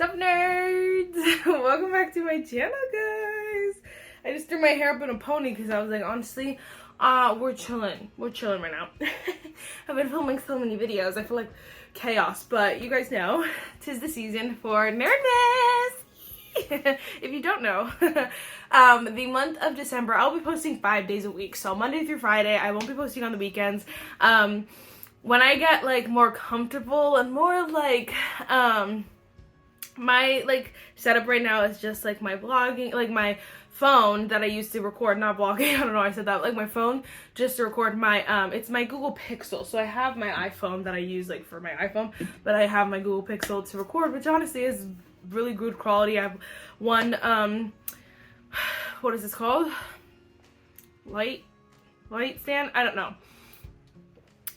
What's up, nerds? Welcome back to my channel, guys. I just threw my hair up in a pony because I was like, honestly, we're chilling right now. I've been filming so many videos. I feel like chaos, but you guys know, 'tis the season for nerdness. If you don't know, the month of December, I'll be posting 5 days a week. So Monday through Friday, I won't be posting on the weekends. When I get like more comfortable and more like, my like setup right now is just like my vlogging, like my phone that I used to record, not vlogging, I don't know why I said that, like my phone just to record my, it's my Google Pixel. So I have my iPhone that I use like for my iPhone, but I have my Google Pixel to record, which honestly is really good quality. I have one, what is this called? Light stand? I don't know.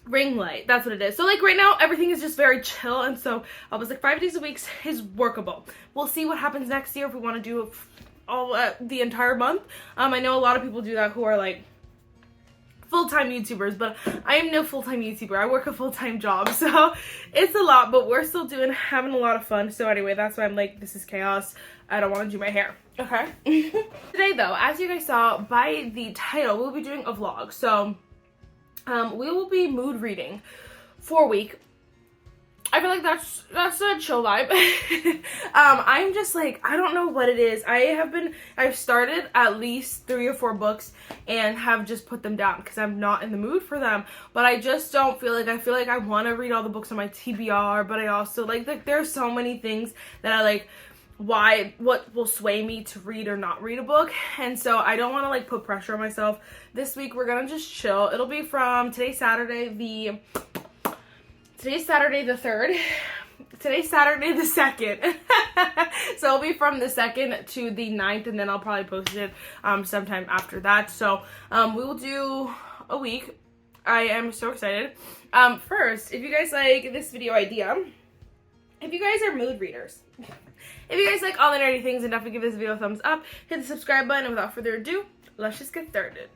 Ring light, that's what it is. So like right now everything is just very chill, and so I was like 5 days a week is workable. We'll see what happens next year if we want to do all the entire month. I know a lot of people do that who are like full-time YouTubers, but I am no full-time YouTuber. I work a full-time job, so it's a lot, but we're still having a lot of fun. So anyway, that's why I'm like, this is chaos. I don't want to do my hair. Okay. Today though, as you guys saw by the title, we'll be doing a vlog. So we will be mood reading for a week. I feel like that's a chill vibe. I'm just like, I don't know what it is. I've started at least 3 or 4 books and have just put them down because I'm not in the mood for them. But I just don't feel like, I want to read all the books on my TBR, but I also like there's so many things that I like, what will sway me to read or not read a book, and so I don't want to like put pressure on myself. This week we're gonna just chill. It'll be from today's Saturday the 3rd, today's Saturday the 2nd. So it'll be from the 2nd to the 9th, and then I'll probably post it sometime after that. So we will do a week. I am so excited. First, if you guys like this video idea, if you guys are mood readers, if you guys like all the nerdy things, and definitely give this video a thumbs up, hit the subscribe button, and without further ado, let's just get started.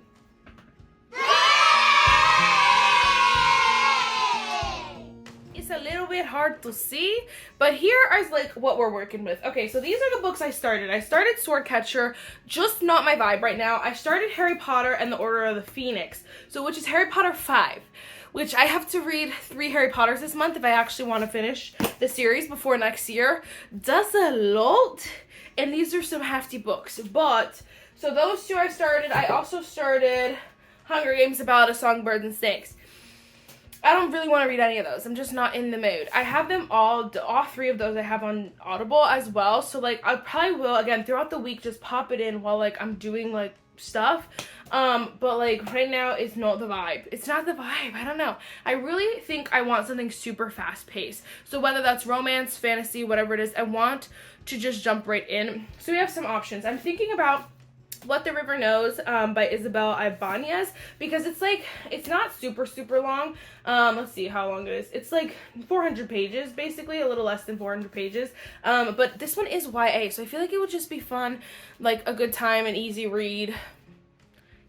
It's a little bit hard to see, but here is like what we're working with. Okay, so these are the books I started. I started Swordcatcher, just not my vibe right now. I started Harry Potter and the Order of the Phoenix, so which is Harry Potter 5. Which I have to read 3 Harry Potters this month if I actually want to finish the series before next year. That's a lot, and these are some hefty books. But, so those 2 I started. I also started Hunger Games, A Ballad of Songbirds and Snakes. I don't really want to read any of those. I'm just not in the mood. I have them all 3 of those I have on Audible as well. So like I probably will, again, throughout the week, just pop it in while like I'm doing like stuff. But like right now it's not the vibe. It's not the vibe. I don't know. I really think I want something super fast paced. So whether that's romance, fantasy, whatever it is, I want to just jump right in. So we have some options. I'm thinking about What the River Knows by Isabel Ibanez, because it's like, it's not super long. Let's see how long it is. It's like 400 pages, basically, a little less than 400 pages. But this one is YA, so I feel like it would just be fun, like a good time, an easy read,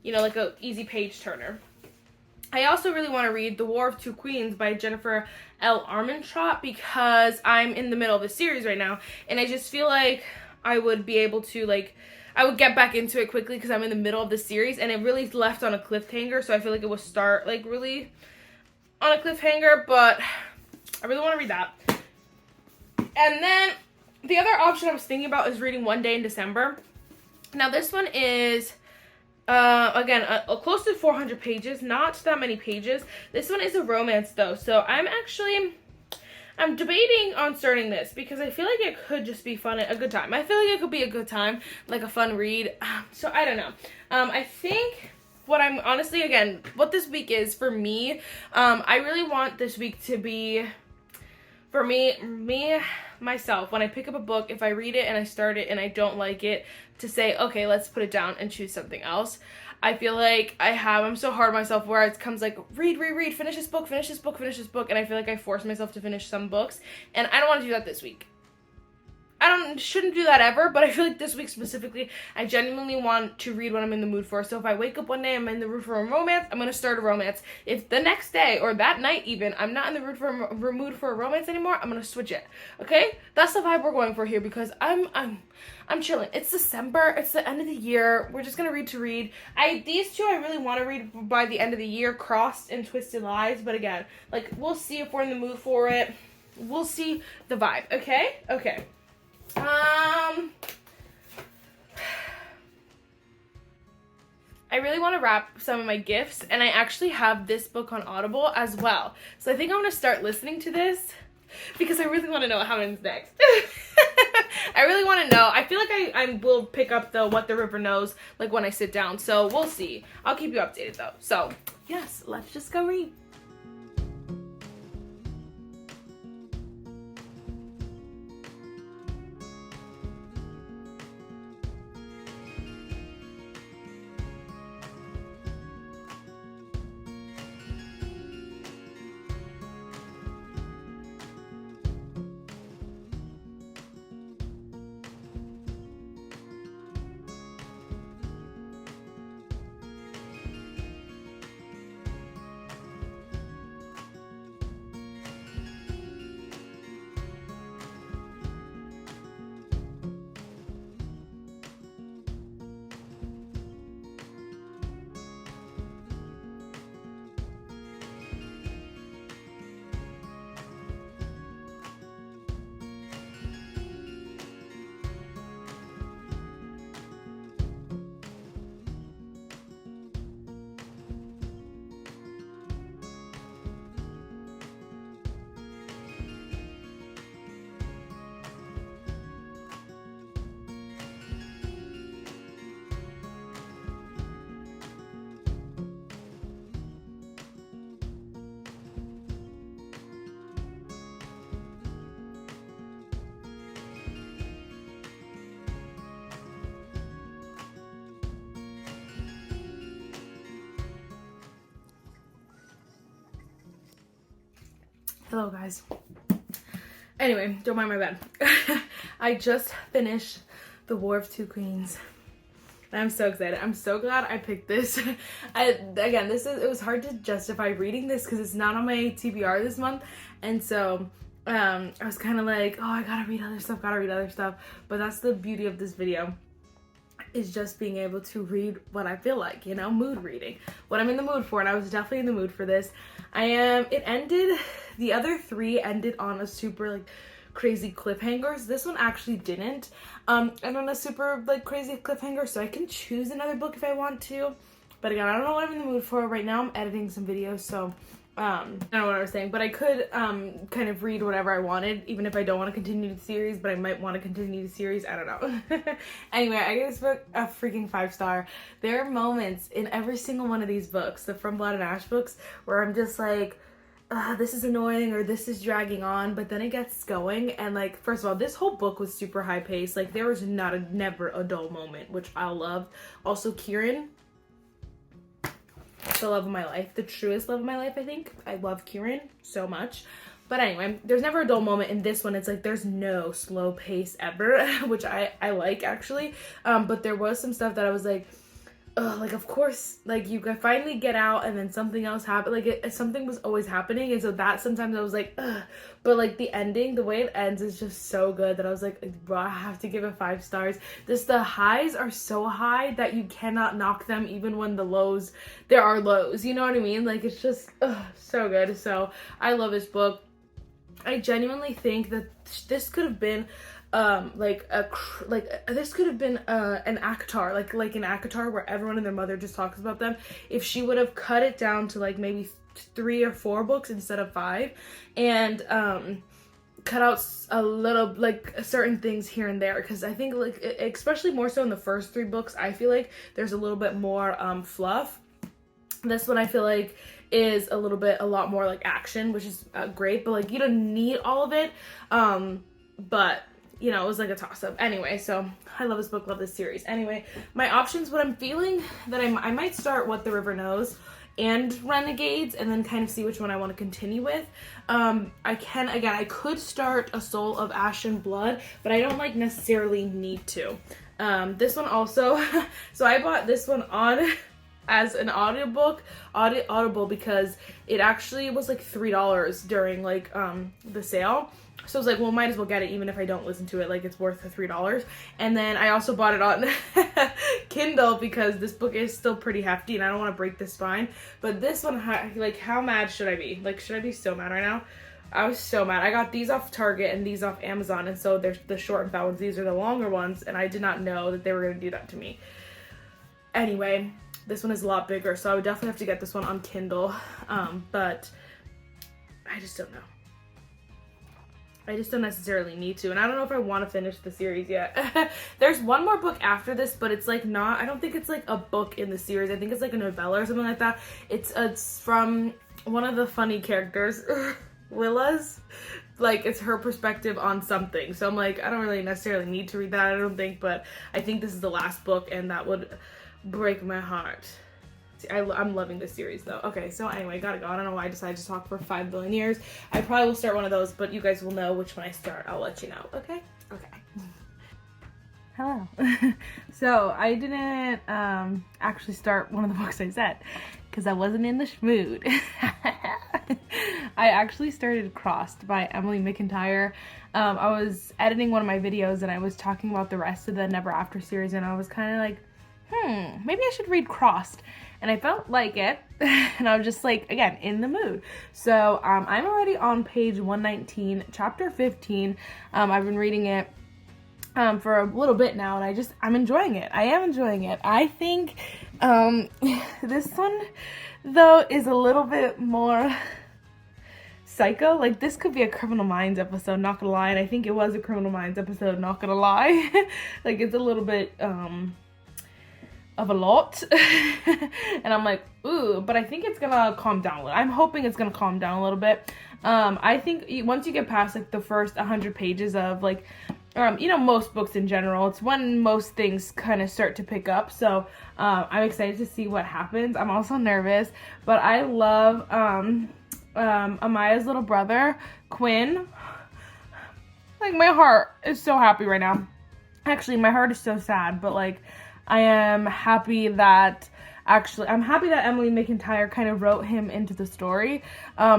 you know, like a easy page turner. I also really want to read The War of Two Queens by Jennifer L. Armentrout, because I'm in the middle of the series right now, and I just feel like I would be able to like, I would get back into it quickly because I'm in the middle of the series, and it really left on a cliffhanger, so I feel like it would start like really on a cliffhanger, but I really want to read that. And then the other option I was thinking about is reading One Day in December. Now this one is again close to 400 pages, not that many pages. This one is a romance though, so I'm debating on starting this because I feel like it could just be fun, a good time. I feel like it could be a good time, like a fun read. So I don't know. I think what I'm honestly, again, what this week is for me, I really want this week to be, for me, myself, when I pick up a book, if I read it and I start it and I don't like it, to say, okay, let's put it down and choose something else. I feel like I'm so hard on myself where it comes like, read, finish this book, and I feel like I force myself to finish some books, and I don't want to do that this week. shouldn't do that ever, but I feel like this week specifically, I genuinely want to read what I'm in the mood for. So if I wake up one day, I'm in the mood for a romance, I'm gonna start a romance. If the next day or that night even, I'm not in the mood for a romance anymore, I'm gonna switch it. Okay, that's the vibe we're going for here because I'm chilling. It's December. It's the end of the year. We're just gonna read to read. These two I really want to read by the end of the year, Crossed and Twisted Lies. But again, like we'll see if we're in the mood for it. We'll see the vibe. Okay. Okay. I really want to wrap some of my gifts, and I actually have this book on Audible as well. So I think I'm gonna start listening to this because I really want to know what happens next. I really want to know. I feel like I will pick up the What the River Knows like when I sit down. So we'll see. I'll keep you updated though. So yes, let's just go read. Hello guys. Anyway, don't mind my bed. I just finished The War of Two Queens. And I'm so excited. I'm so glad I picked this. It was hard to justify reading this because it's not on my TBR this month. And so I was kind of like, oh, I gotta read other stuff. But that's the beauty of this video, is just being able to read what I feel like, you know, mood reading, what I'm in the mood for. And I was definitely in the mood for this. The other three ended on a super like crazy cliffhangers. This one actually didn't end on a super like crazy cliffhanger, so I can choose another book if I want to. But again, I don't know what I'm in the mood for right now. I'm editing some videos, so I don't know what I was saying, but I could kind of read whatever I wanted, even if I don't want to continue the series, but I might want to continue the series. I don't know. Anyway, I gave this book a freaking 5-star. There are moments in every single one of these books, the From Blood and Ash books, where I'm just like, this is annoying or this is dragging on, but then it gets going. And like, first of all, this whole book was super high paced. Like there was never a dull moment, which I loved. Also, Kieran, the love of my life, the truest love of my life, I think. I love Kieran so much. But anyway, there's never a dull moment. In this one, it's like there's no slow pace ever, which I like actually. But there was some stuff that I was like, oh, like of course, like you could finally get out and then something else happened. Like something was always happening, and so that sometimes I was like, ugh. But like the ending, the way it ends is just so good that I was like, bro, I have to give it 5 stars. The highs are so high that you cannot knock them, even when there are lows. You know what I mean? Like it's just so good. So I love this book. I genuinely think that this could have been this could have been an ACOTAR, like an ACOTAR where everyone and their mother just talks about them, if she would have cut it down to like maybe 3 or 4 books instead of 5, and cut out a little like certain things here and there, because I think like especially more so in the first 3 books, I feel like there's a little bit more fluff. This one I feel like is a lot more like action, which is great, but like you don't need all of it, but you know, it was like a toss-up. Anyway, so I love this book, love this series. Anyway, my options, what I'm feeling that I might start What the River Knows, and Renegades, and then kind of see which one I want to continue with. I could start A Soul of Ash and Blood, but I don't like necessarily need to. This one also, so I bought this one on as an audible because it actually was like $3 during like the sale. So I was like, well, might as well get it even if I don't listen to it, like it's worth the $3. And then I also bought it on Kindle because this book is still pretty hefty and I don't want to break the spine. But this one, like, how mad should I be? Like, should I be so mad right now? I was so mad. I got these off Target and these off Amazon, and so there's the short and fat ones. These are the longer ones, and I did not know that they were going to do that to me. Anyway, this one is a lot bigger, so I would definitely have to get this one on Kindle, but I just don't know. I just don't necessarily need to, and I don't know if I want to finish the series yet. There's one more book after this, but it's like not, I don't think it's like a book in the series. I think it's like a novella or something like that. It's from one of the funny characters, Willa's. Like, it's her perspective on something. So I'm like, I don't really necessarily need to read that, I don't think, but I think this is the last book, and that would break my heart. I'm loving this series though. Okay, so anyway, gotta go. I don't know why I decided to talk for 5 billion years. I probably will start one of those, but you guys will know which one I start. I'll let you know, okay? Okay. Hello. So I didn't actually start one of the books I said because I wasn't in the mood. I actually started Crossed by Emily McIntyre. I was editing one of my videos and I was talking about the rest of the Never After series, and I was kind of like, maybe I should read Crossed. And I felt like it, and I was just like, again, in the mood. So I'm already on page 119, chapter 15. I've been reading it for a little bit now, and I'm enjoying it. I am enjoying it. I think this one, though, is a little bit more psycho. Like, this could be a Criminal Minds episode, not gonna lie, and I think it was a Criminal Minds episode, not gonna lie. Like, it's a little bit of a lot. And I'm like, ooh, but I think it's gonna calm down a little. I'm hoping it's gonna calm down a little bit. I think once you get past like the first 100 pages of like, you know, most books in general, it's when most things kind of start to pick up. So I'm excited to see what happens. I'm also nervous, but I love Amaya's little brother, Quinn. Like, my heart is so happy right now. Actually, my heart is so sad, but like, I am happy that Emily McIntyre kind of wrote him into the story,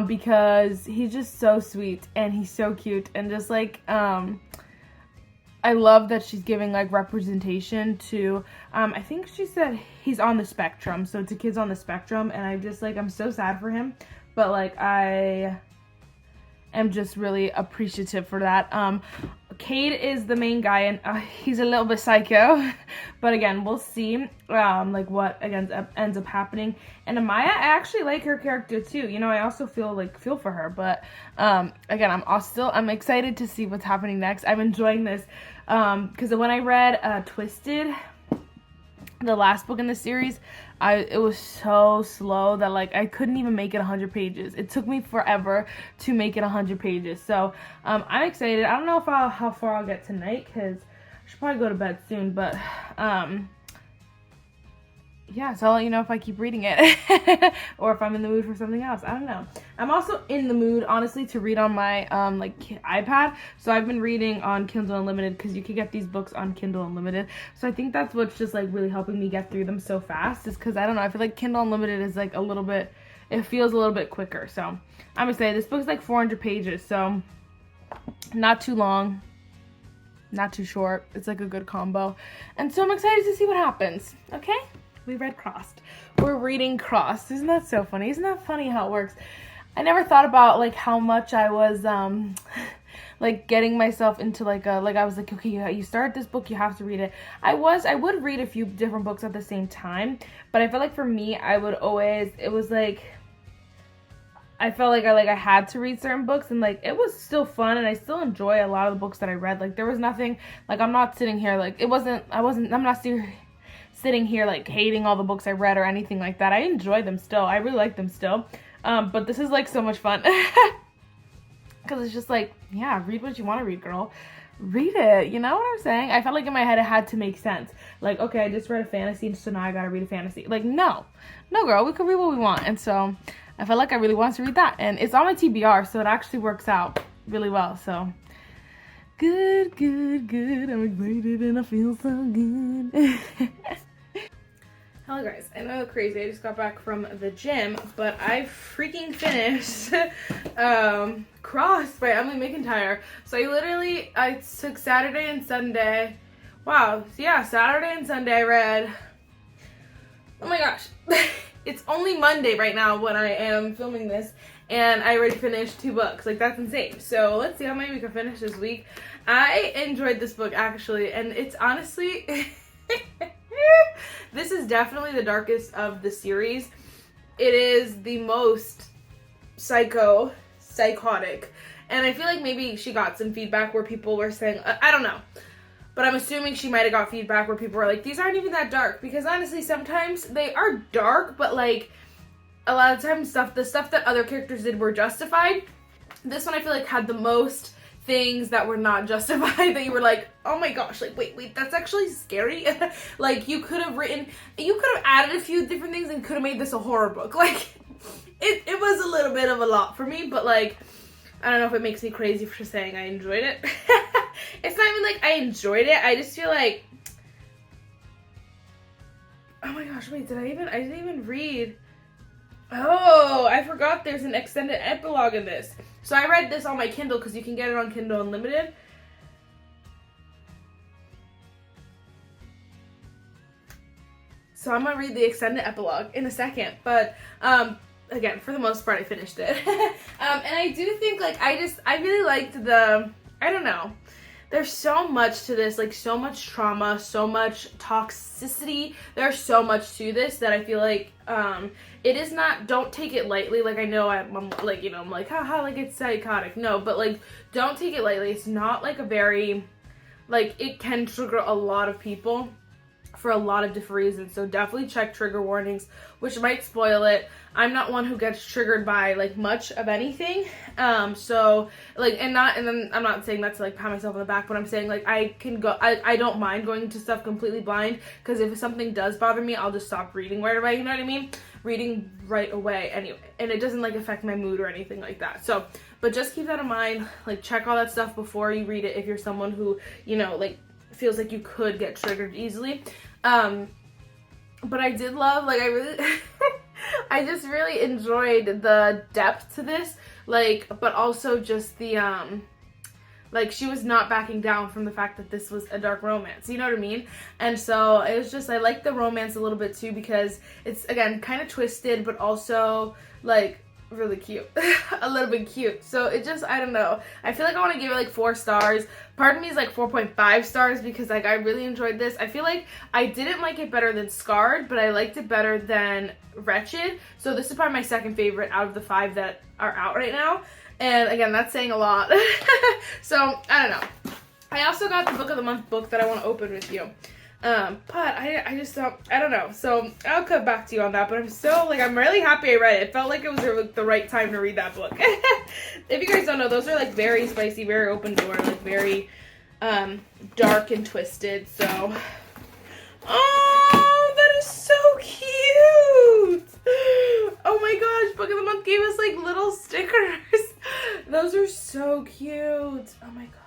because he's just so sweet and he's so cute, and just like, I love that she's giving like representation to, I think she said he's on the spectrum, so to kids on the spectrum, and I'm so sad for him, but like, I am just really appreciative for that. Cade is the main guy, and he's a little bit psycho, but again, we'll see like what again ends up happening. And Amaya, I actually like her character too. You know, I also feel for her, but again, I'm excited to see what's happening next. I'm enjoying this because when I read Twisted, the last book in the series, it was so slow that like I couldn't even make it 100 pages. It took me forever to make it 100 pages. So I'm excited. I don't know how far I'll get tonight because I should probably go to bed soon. But yeah, so I'll let you know if I keep reading it or if I'm in the mood for something else. I don't know. I'm also in the mood, honestly, to read on my like iPad. So I've been reading on Kindle Unlimited because you can get these books on Kindle Unlimited. So I think that's what's just like really helping me get through them so fast, is because I don't know, I feel like Kindle Unlimited is like a little bit, it feels a little bit quicker. So I'm gonna say this book's like 400 pages, so not too long, not too short. It's like a good combo, and so I'm excited to see what happens. Okay. We read Crossed. We're reading Crossed. Isn't that so funny? Isn't that funny how it works? I never thought about like how much I was like getting myself into like I was like, okay, you start this book, you have to read it. I would read a few different books at the same time, but I felt like for me, I felt like I had to read certain books, and like it was still fun, and I still enjoy a lot of the books that I read. Like, there was nothing, like, I'm not sitting here like I'm not sitting here like hating all the books I read or anything like that. I enjoy them still. I really like them still. But this is like so much fun because it's just like, yeah, read what you want to read, girl. read it. You know what I'm saying? I felt like in my head it had to make sense. Like, okay, I just read a fantasy, so now I gotta read a fantasy. Like, no, girl, we can read what we want. And so I felt like I really wanted to read that, and it's on my TBR, so it actually works out really well. So good. I'm excited and I feel so good. Hello guys, I know crazy, I just got back from the gym, but I freaking finished Crossed by Emily McIntyre. So I took Saturday and Sunday. Wow, so yeah, Saturday and Sunday I read, oh my gosh, it's only Monday right now when I am filming this, and I already finished 2 books. Like, that's insane. So let's see how many we can finish this week. I enjoyed this book actually, and it's honestly this is definitely the darkest of the series. It is the most psychotic. And I feel like maybe she got some feedback where people were saying, I don't know. But I'm assuming she might have got feedback where people were like, these aren't even that dark. Because honestly, sometimes they are dark, but like a lot of times the stuff that other characters did were justified. This one I feel like had the most things that were not justified, that you were like, oh my gosh, like wait, that's actually scary. Like, you could have added a few different things and could have made this a horror book. Like, it was a little bit of a lot for me, but like, I don't know if it makes me crazy for saying I enjoyed it. It's not even like I enjoyed it, I just feel like, oh my gosh, wait, I didn't even read. Oh, I forgot there's an extended epilogue in this. So I read this on my Kindle because you can get it on Kindle Unlimited. So I'm going to read the extended epilogue in a second. But, again, for the most part, I finished it. And I do think, like, I really liked I don't know. There's so much to this, like, so much trauma, so much toxicity. There's so much to this that I feel like, it is not, don't take it lightly. Like, I know I'm like, you know, I'm like, haha, like, it's psychotic. No, but, like, don't take it lightly. It's not, like, a very, like, it can trigger a lot of people for a lot of different reasons. So definitely check trigger warnings, which might spoil it. I'm not one who gets triggered by like much of anything. So like, and then I'm not saying that to like pat myself on the back, but I'm saying like I don't mind going into stuff completely blind, because if something does bother me, I'll just stop reading right away, you know what I mean? Reading right away anyway, and it doesn't like affect my mood or anything like that. So, but just keep that in mind, like check all that stuff before you read it if you're someone who, you know, like feels like you could get triggered easily. But I did love, like, I just really enjoyed the depth to this, like, but also just the, like, she was not backing down from the fact that this was a dark romance, you know what I mean? And so it was just, I like the romance a little bit too, because it's, again, kind of twisted, but also, like, really cute. A little bit cute. So it just, I don't know. I feel like I want to give it like 4 stars. Part of me is like 4.5 stars because like I really enjoyed this. I feel like I didn't like it better than Scarred, but I liked it better than Wretched. So this is probably my second favorite out of the 5 that are out right now. And again, that's saying a lot. So I don't know. I also got the Book of the Month book that I want to open with you. But I just don't, I don't know. So I'll come back to you on that, but I'm really happy I read it. It felt like it was the right time to read that book. If you guys don't know, those are like very spicy, very open door, like very, dark and twisted. So, oh, that is so cute. Oh my gosh, Book of the Month gave us like little stickers. Those are so cute. Oh my gosh.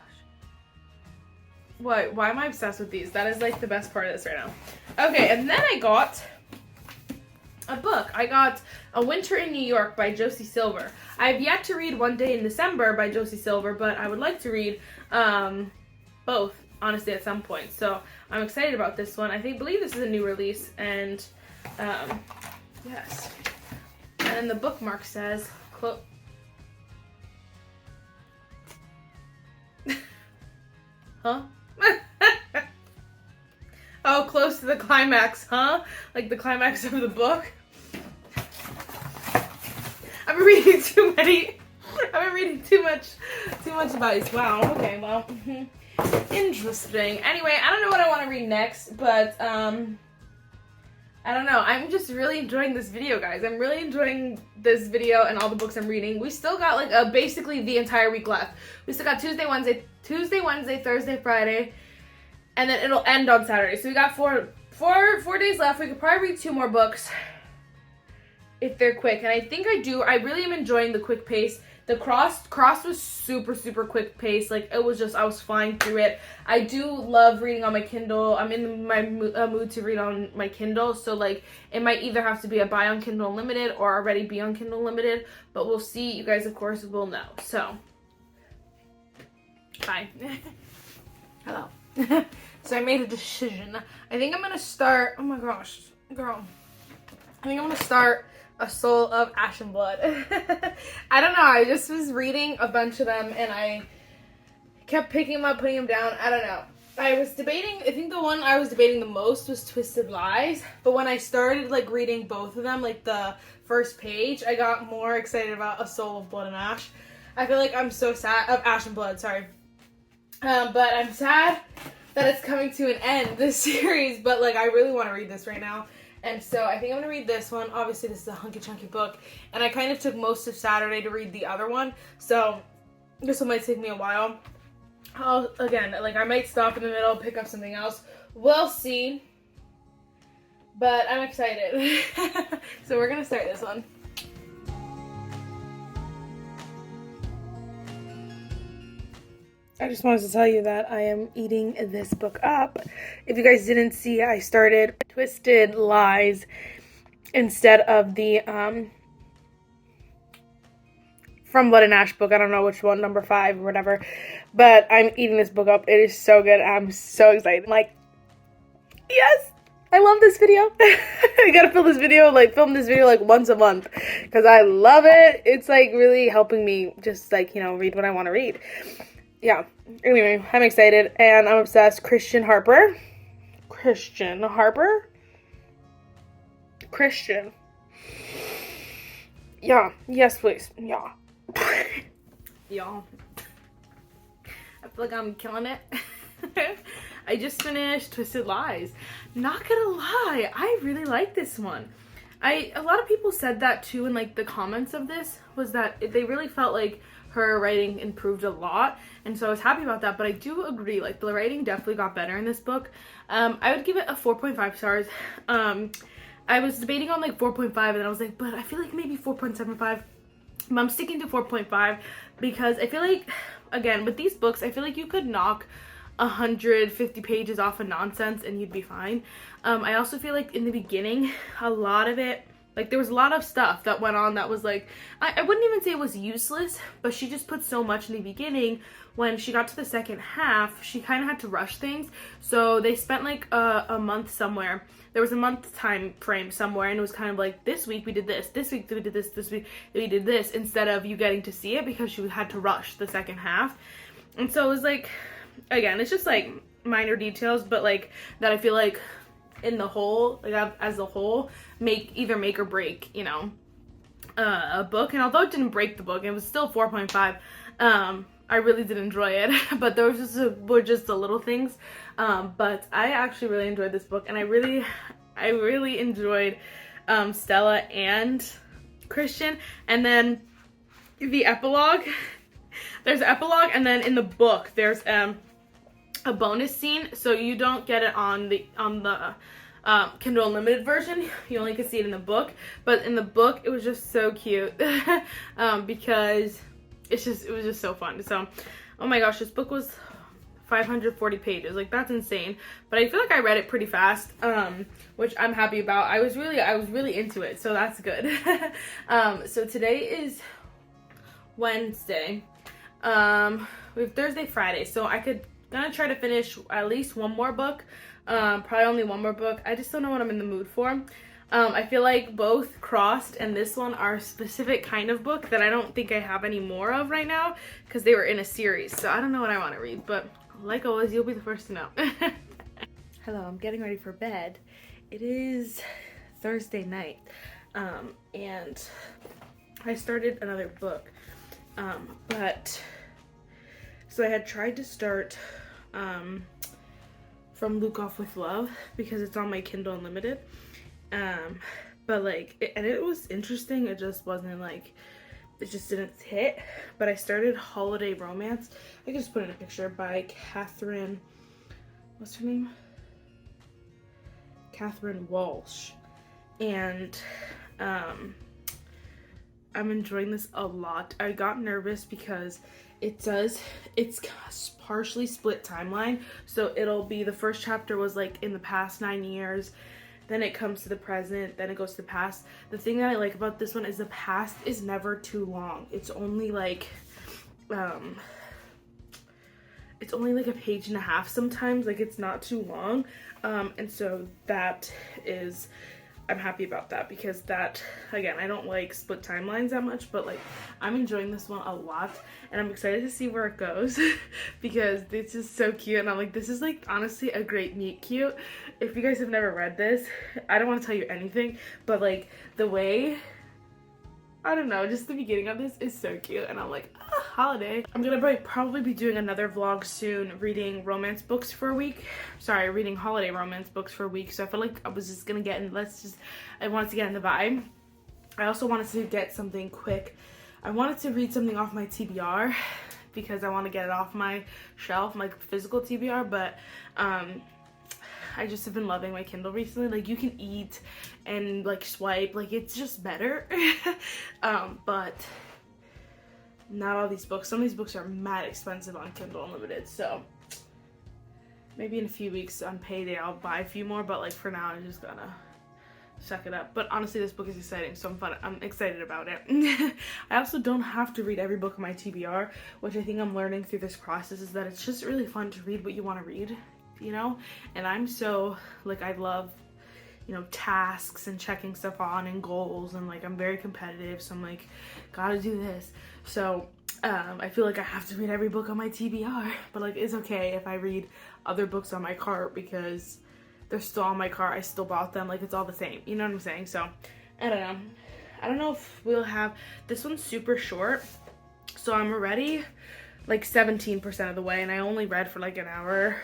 What? Why am I obsessed with these? That is like the best part of this right now. Okay, and then I got a book. I got A Winter in New York by Josie Silver. I've yet to read One Day in December by Josie Silver, but I would like to read both, honestly, at some point. So I'm excited about this one. I believe this is a new release, and yes. And then the bookmark says, huh? Oh, close to the climax, huh? Like the climax of the book? I've been reading too much about these. Wow, okay, well, interesting. Anyway, I don't know what I want to read next, but, I I don't know. I'm just really enjoying this video, guys. I'm really enjoying this video and all the books I'm reading. We still got like basically the entire week left. We still got Tuesday, Wednesday, Thursday, Friday, and then it'll end on Saturday. So we got four days left. We could probably read 2 more books if they're quick. And I think I do. I really am enjoying the quick pace. The cross was super quick pace. Like it was just, I was flying through it. I do love reading on my Kindle. I'm in my mood to read on my Kindle. So like it might either have to be a buy on Kindle Unlimited or already be on Kindle Unlimited. But we'll see. You guys, of course, will know. So, bye. Hello. So I made a decision. I think I'm going to start, oh my gosh, girl. I think I'm going to start A Soul of Ash and Blood. I don't know. I just was reading a bunch of them and I kept picking them up, putting them down. I don't know. I was debating, I think the one I was debating the most was Twisted Lies. But when I started like reading both of them, like the first page, I got more excited about A Soul of Blood and Ash. I feel like I'm so sad, of Ash and Blood, sorry. But I'm sad that it's coming to an end, this series. But like I really want to read this right now. And so I think I'm going to read this one. Obviously, this is a hunky chunky book. And I kind of took most of Saturday to read the other one. So this one might take me a while. Again, like I might stop in the middle, pick up something else. We'll see. But I'm excited. So we're going to start this one. I just wanted to tell you that I am eating this book up. If you guys didn't see, I started Twisted Lies instead of the From Blood and Ash book. I don't know which one, number 5 or whatever. But I'm eating this book up. It is so good. I'm so excited. I'm like, yes! I love this video. I gotta film this video like once a month because I love it. It's like really helping me just like, you know, read what I want to read. Yeah, anyway, I'm excited, and I'm obsessed. Christian. Yeah, yes, please. Yeah. Y'all. I feel like I'm killing it. I just finished Twisted Lies. Not gonna lie, I really like this one. A lot of people said that too in like the comments of this, was that they really felt like her writing improved a lot, and so I was happy about that. But I do agree, like the writing definitely got better in this book. I would give it a 4.5 stars. I was debating on like 4.5 and then I was like, but I feel like maybe 4.75, but I'm sticking to 4.5 because I feel like, again, with these books, I feel like you could knock 150 pages off of nonsense and you'd be fine. I also feel like in the beginning, a lot of it, like there was a lot of stuff that went on that was like, I wouldn't even say it was useless, but she just put so much in the beginning. When she got to the second half, she kind of had to rush things. So they spent like a month somewhere. There was a month time frame somewhere, and it was kind of like, this week we did this week we did this week we did this, instead of you getting to see it because she had to rush the second half. And so it was like, again, it's just like minor details, but like that I feel like in the whole, like as a whole, either make or break, you know, a book. And although it didn't break the book, it was still 4.5. I really did enjoy it, but there was were just the little things. But I actually really enjoyed this book, and I really enjoyed Stella and Christian. And then the epilogue, there's an epilogue, and then in the book there's a bonus scene, so you don't get it on the Kindle Unlimited version. You only can see it in the book, but in the book it was just so cute because it was just so fun. So, oh my gosh, this book was 540 pages. Like, that's insane. But I feel like I read it pretty fast, which I'm happy about. I was really into it, so that's good. So today is Wednesday. We have Thursday, Friday, so gonna try to finish at least one more book. Probably only one more book. I just don't know what I'm in the mood for. I feel like both Crossed and this one are a specific kind of book that I don't think I have any more of right now because they were in a series. So I don't know what I want to read, but like always, you'll be the first to know. Hello, I'm getting ready for bed. It is Thursday night, and I started another book, so I had tried to start From Luke Off With Love because it's on my Kindle Unlimited. But like, and it was interesting. It just wasn't like, it just didn't hit. But I started Holiday Romance. I can just put in a picture by Catherine, what's her name? Catherine Walsh. And I'm enjoying this a lot. I got nervous because it's partially split timeline. So it'll be, the first chapter was like in the past 9 years. Then it comes to the present, then it goes to the past. The thing that I like about this one is the past is never too long. It's only like a page and a half sometimes. Like, it's not too long. And so that is, I'm happy about that, because that, again, I don't like split timelines that much, but like, I'm enjoying this one a lot, and I'm excited to see where it goes because this is so cute. And I'm like, this is like honestly a great meet cute. If you guys have never read this, I don't want to tell you anything, but like the way, I don't know, just the beginning of this is so cute, and I'm like, holiday. I'm gonna probably be doing another vlog soon, reading romance books for a week. Sorry, reading holiday romance books for a week. So I felt like I was just gonna get in, I wanted to get in the vibe. I also wanted to get something quick. I wanted to read something off my TBR because I want to get it off my shelf, my physical TBR, but I just have been loving my Kindle recently. Like, you can eat and like swipe, like it's just better. But not all these books. Some of these books are mad expensive on Kindle Unlimited, so maybe in a few weeks on payday I'll buy a few more, but like for now I'm just gonna suck it up. But honestly, this book is exciting, so I'm excited about it. I also don't have to read every book on my TBR, which I think I'm learning through this process, is that it's just really fun to read what you want to read, you know? And I'm so, like, I love, you know, tasks and checking stuff on and goals, and like, I'm very competitive, so I'm like, gotta do this. So I feel like I have to read every book on my TBR, but like, it's okay if I read other books on my cart because they're still on my cart. I still bought them. Like, it's all the same, you know what I'm saying? So I don't know if we'll have, this one's super short, so I'm already like 17% of the way, and I only read for like an hour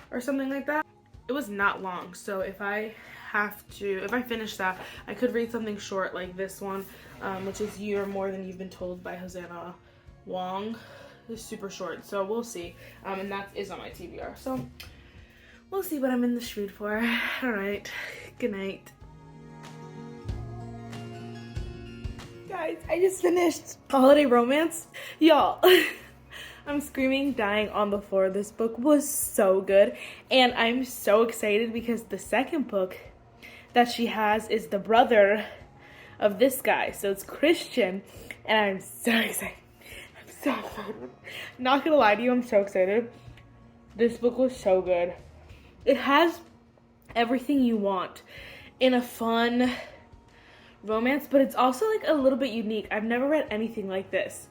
or something like that. It was not long, so if I finish that, I could read something short like this one, which is You Are More Than You've Been Told by Hosanna Wong. It's super short, so we'll see. And that is on my TBR, so we'll see what I'm in the mood for. All right, good night. Guys, I just finished Holiday Romance. Y'all, I'm screaming, dying on the floor. This book was so good, and I'm so excited because the second book that she has is the brother of this guy, so it's Christian, and I'm so excited. I'm so excited. Not gonna lie to you, I'm so excited. This book was so good. It has everything you want in a fun romance, but it's also like a little bit unique. I've never read anything like this,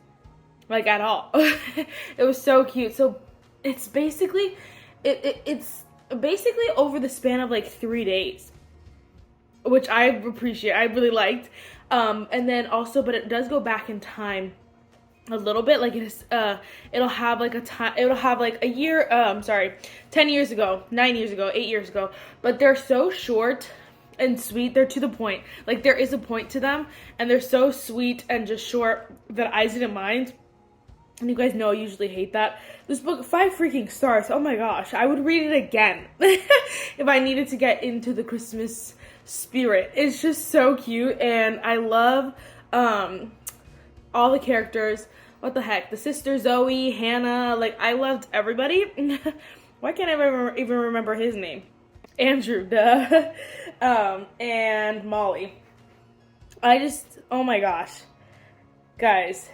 like at all. It was so cute. So it's basically it's basically over the span of like 3 days, which I appreciate. I really liked. And then also, but it does go back in time a little bit. Like, it is, it'll have like a year, 10 years ago, 9 years ago, 8 years ago, but they're so short and sweet. They're to the point. Like, there is a point to them, and they're so sweet and just short that I didn't mind. And you guys know I usually hate that. This book, 5 freaking stars. Oh my gosh, I would read it again if I needed to get into the Christmas spirit. It's just so cute, and I love all the characters. What the heck? The sister Zoe, Hannah, like, I loved everybody. Why can't I even remember his name? Andrew, duh. And Molly. Oh my gosh. Guys,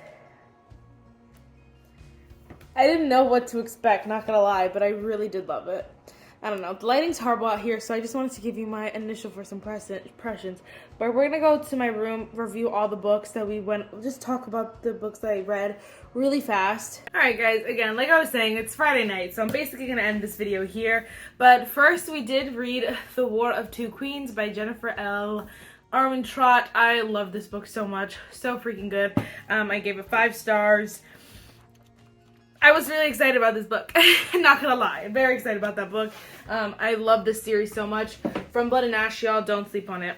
I didn't know what to expect, not gonna lie, but I really did love it. I don't know, the lighting's horrible out here, so I just wanted to give you my initial first impressions. But we're gonna go to my room, review all the books that just talk about the books that I read really fast. Alright guys, again, like I was saying, it's Friday night, so I'm basically gonna end this video here. But first, we did read The War of Two Queens by Jennifer L. Armentrout. I love this book so much, so freaking good. I gave it 5 stars. I was really excited about this book. Not gonna lie, I'm very excited about that book. I love this series so much. From Blood and Ash, y'all, don't sleep on it.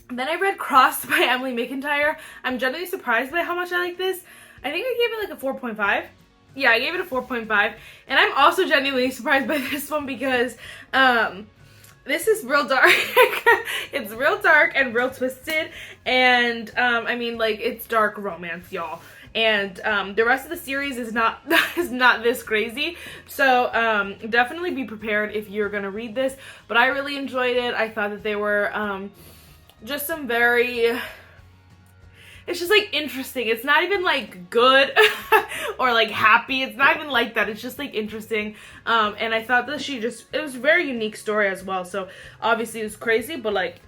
Then I read Crossed by Emily McIntyre. I'm genuinely surprised by how much I like this. I think I gave it like a 4.5. Yeah, I gave it a 4.5. And I'm also genuinely surprised by this one because this is real dark. It's real dark and real twisted. And I mean, like, it's dark romance, y'all. And the rest of the series is not this crazy. So definitely be prepared if you're gonna read this. But I really enjoyed it. I thought that they were just some very, it's just like interesting. It's not even like good or like happy. It's not even like that. It's just like interesting. And I thought that it was a very unique story as well. So obviously it was crazy, but like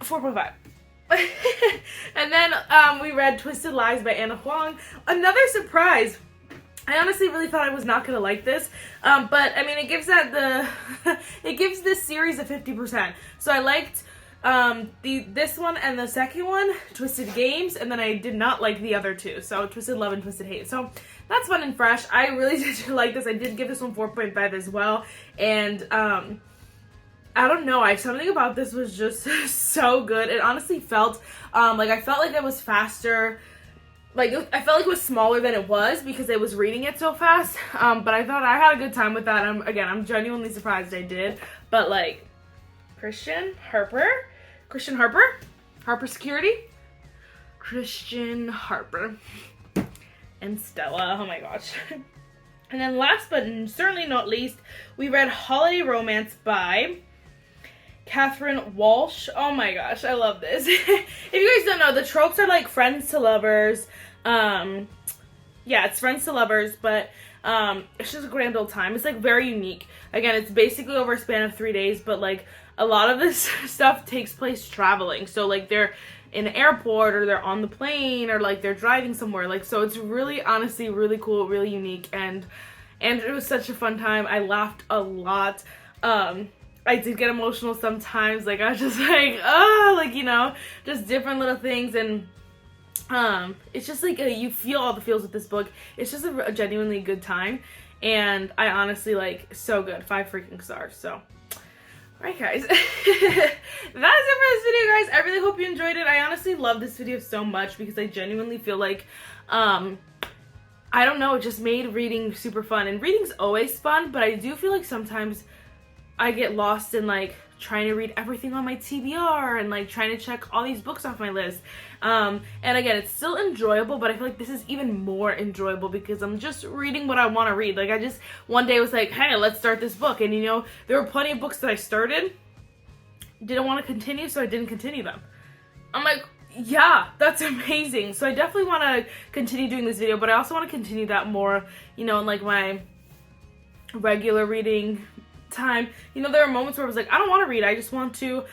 4.5. And then we read Twisted Lies by Anna Huang. Another surprise. I honestly really thought I was not gonna like this, but I mean it gives it gives this series a 50%. So I liked this one and the second one, Twisted Games, and then I did not like the other two, so Twisted Love and Twisted Hate. So that's fun and fresh. I really did like this. I did give this one 4.5 as well, and I don't know, something about this was just so good. It honestly felt like I felt like it was faster. Like, I felt like it was smaller than it was because I was reading it so fast. But I thought I had a good time with that. I'm genuinely surprised I did. But like, Christian Harper, and Stella. Oh my gosh. And then last but certainly not least, we read Holiday Romance by Catherine Walsh. Oh my gosh, I love this. If you guys don't know, the tropes are like friends to lovers. Yeah, it's friends to lovers, but it's just a grand old time. It's like very unique. Again, it's basically over a span of 3 days, but like a lot of this stuff takes place traveling. So like they're in an airport or they're on the plane or like they're driving somewhere. Like, so it's really, honestly, really cool, really unique, and it was such a fun time. I laughed a lot. I did get emotional sometimes. Like, I was just like, oh, like, you know, just different little things. And it's just like you feel all the feels with this book. It's just a genuinely good time. And I honestly, like, so good. 5 freaking stars. So, alright guys. That is it for this video, guys. I really hope you enjoyed it. I honestly love this video so much because I genuinely feel like, I don't know, it just made reading super fun. And reading's always fun, but I do feel like sometimes I get lost in like trying to read everything on my TBR and like trying to check all these books off my list. And again, it's still enjoyable, but I feel like this is even more enjoyable because I'm just reading what I want to read. Like, I just one day was like, hey, let's start this book. And you know, there were plenty of books that I started, didn't want to continue, so I didn't continue them. I'm like, yeah, that's amazing. So I definitely want to continue doing this video, but I also want to continue that more, you know, in like my regular reading time. You know, there are moments where I was like, I don't want to read, I just want to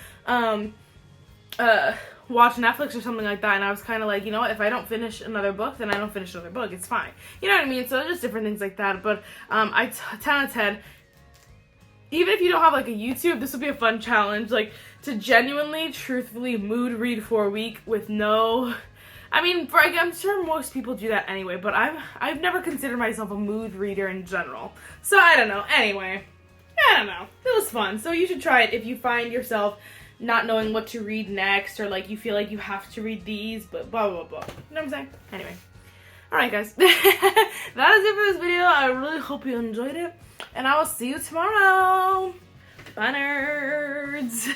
watch Netflix or something like that, and I was kind of like, you know what, if I don't finish another book, then I don't finish another book, it's fine, you know what I mean? So just different things like that. But 10 out of 10, even if you don't have like a YouTube, this would be a fun challenge, like to genuinely, truthfully mood read for a week with no, I mean, I'm sure most people do that anyway, but I've never considered myself a mood reader in general, so I don't know. Anyway, I don't know. It was fun. So you should try it if you find yourself not knowing what to read next, or like you feel like you have to read these, but blah, blah, blah. You know what I'm saying? Anyway. Alright, guys. That is it for this video. I really hope you enjoyed it, and I will see you tomorrow. Bye, nerds.